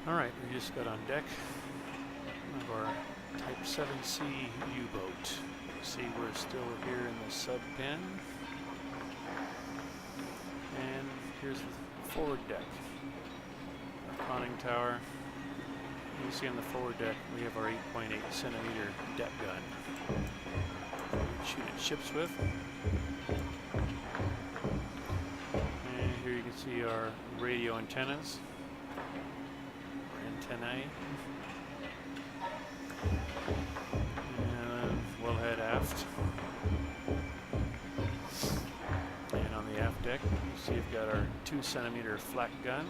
Alright, we just got on deck of our Type VIIC U-boat. See, we're still here in the sub pen. And here's the forward deck. Our conning tower. You can see on the forward deck we have our 8.8 centimeter deck gun. We shoot at ships with. And here you can see our radio antennas. Antennae. And we'll head aft. And on the aft deck, you see we've got our 2 centimeter flak gun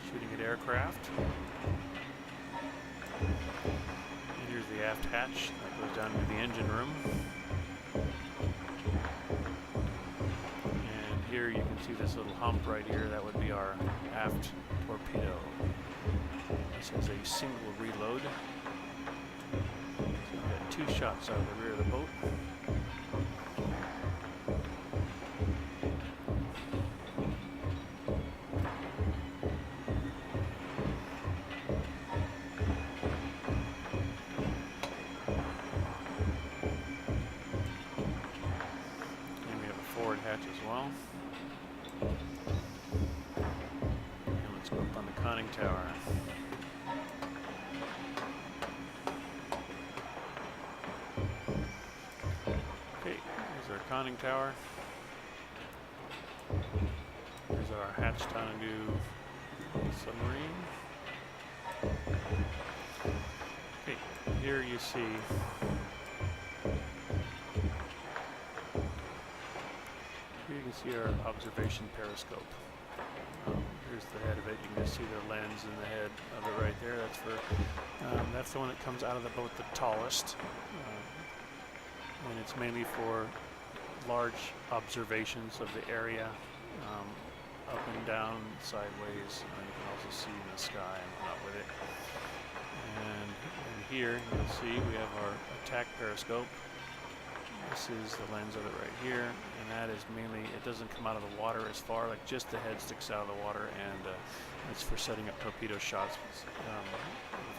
shooting at aircraft. And here's the aft hatch that goes down to the engine room. And here you can see this little hump right here. That would be our aft torpedo. This is a single reload. So we've got 2 shots out of the rear of the boat. And we have a forward hatch as well. And let's go up on the conning tower. Our conning tower. Here's our hatch down into the submarine. Okay, here you see our observation periscope. Here's the head of it. You can just see the lens and the head of it right there. That's for that's the one that comes out of the boat the tallest, and it's mainly for large observations of the area, up and down, sideways. You can also see the sky and whatnot with it. And here you'll see we have our attack periscope. This is the lens of it right here, and that is mainly, it doesn't come out of the water as far, like just the head sticks out of the water, and it's for setting up torpedo shots with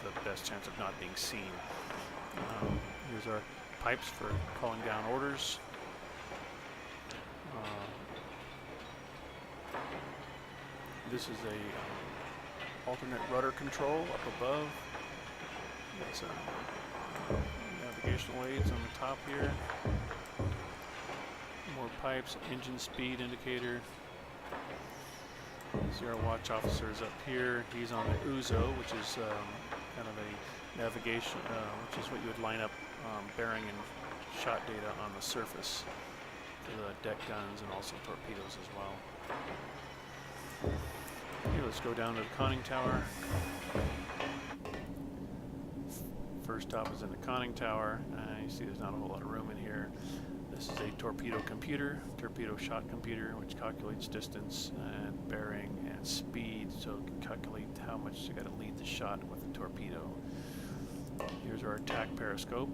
the best chance of not being seen. Here's our pipes for calling down orders. This is a alternate rudder control up above. That's navigational aids on the top here. More pipes, engine speed indicator. See our watch officer is up here. He's on the Uzo, which is kind of a navigation, which is what you would line up bearing and shot data on the surface for the deck guns and also torpedoes as well. Okay, let's go down to the conning tower. First stop is in the conning tower. You see there's not a whole lot of room in here. This is a torpedo computer, torpedo shot computer, which calculates distance and bearing and speed, so it can calculate how much you got to lead the shot with the torpedo. Here's our attack periscope.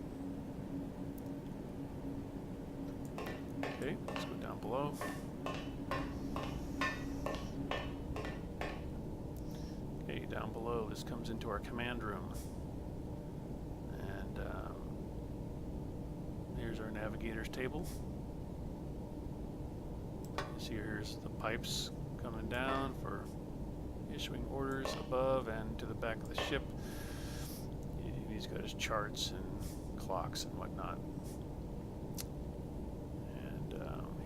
Okay, let's go down below. Okay, down below, this comes into our command room. And here's our navigator's table. You see here's the pipes coming down for issuing orders above and to the back of the ship. He's got his charts and clocks and whatnot.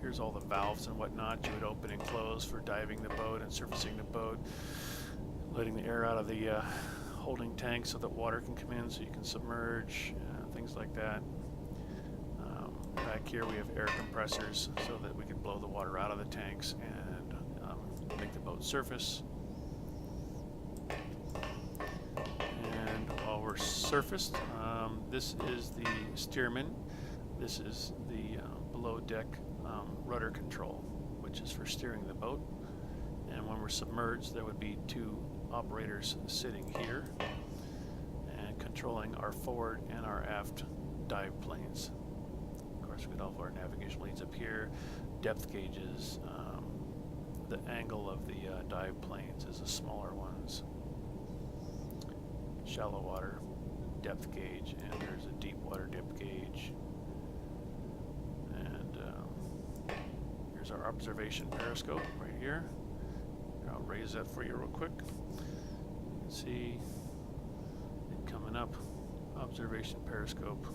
Here's all the valves and whatnot you would open and close for diving the boat and surfacing the boat, letting the air out of the holding tank so that water can come in so you can submerge, things like that. Back here we have air compressors so that we can blow the water out of the tanks and make the boat surface. And while we're surfaced, this is the steerman. This is the below deck rudder control, which is for steering the boat. And when we're submerged, there would be 2 operators sitting here and controlling our forward and our aft dive planes. Of course, we got all of our navigational aids up here, depth gauges, the angle of the dive planes is the smaller ones. Shallow water depth gauge, and there's a deep water depth gauge. And here's our observation periscope right here. I'll raise that for you real quick. You can see it coming up. Observation periscope.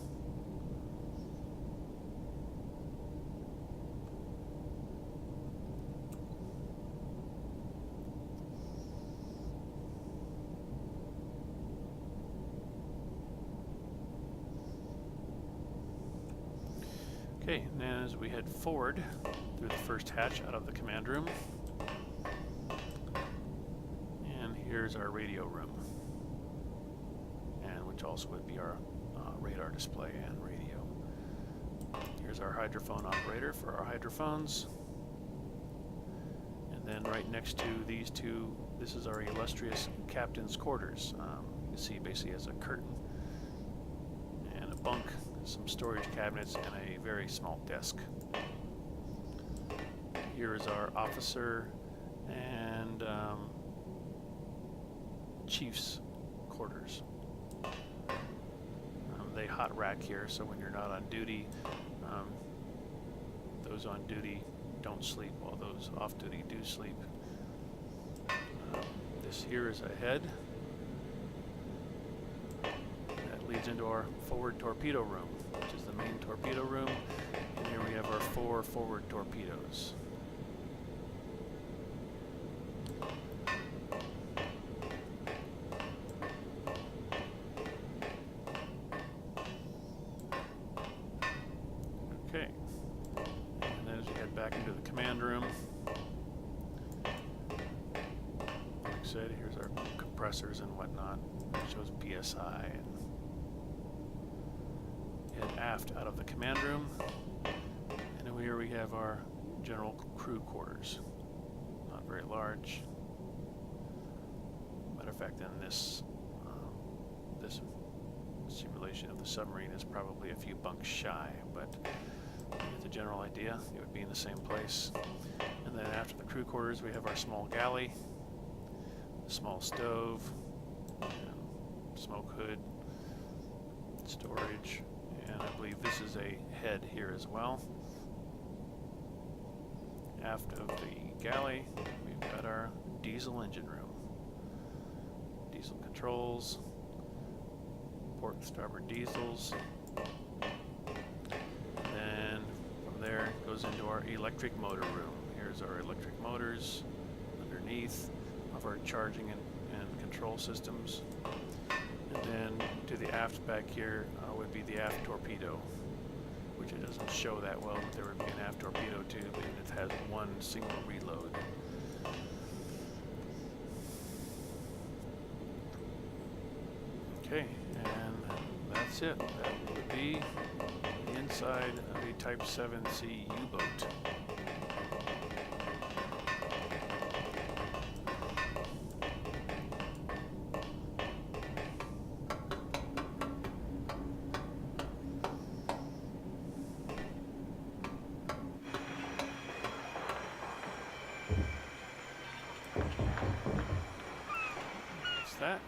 Okay, and then as we head forward through the first hatch out of the command room, and here's our radio room, and which also would be our radar display and radio. Here's our hydrophone operator for our hydrophones, and then right next to these two, this is our illustrious captain's quarters. You can see basically as a curtain and a bunk, some storage cabinets, and a very small desk. Here is our officer and chief's quarters. They hot rack here, so when you're not on duty, those on duty don't sleep, while those off duty do sleep. This here is a head that leads into our forward torpedo room, which is the main torpedo room, and here we have our 4 forward torpedoes. Okay, and then as we head back into the command room, like I said, here's our compressors and whatnot. It shows PSI. Head aft out of the command room, and here we have our general crew quarters. Not very large. Matter of fact, in this this simulation of the submarine is probably a few bunks shy, but you get the general idea. It would be in the same place. And then after the crew quarters, we have our small galley, the small stove, and smoke hood, storage. And I believe this is a head here as well. Aft of the galley, we've got our diesel engine room. Diesel controls, port and starboard diesels. Then from there it goes into our electric motor room. Here's our electric motors underneath of our charging and control systems. And then to the aft back here would be the aft torpedo, which it doesn't show that well, but there would be an aft torpedo tube, and it has one single reload. Okay, and that's it. That would be the inside of a Type VIIc U-boat. That's that.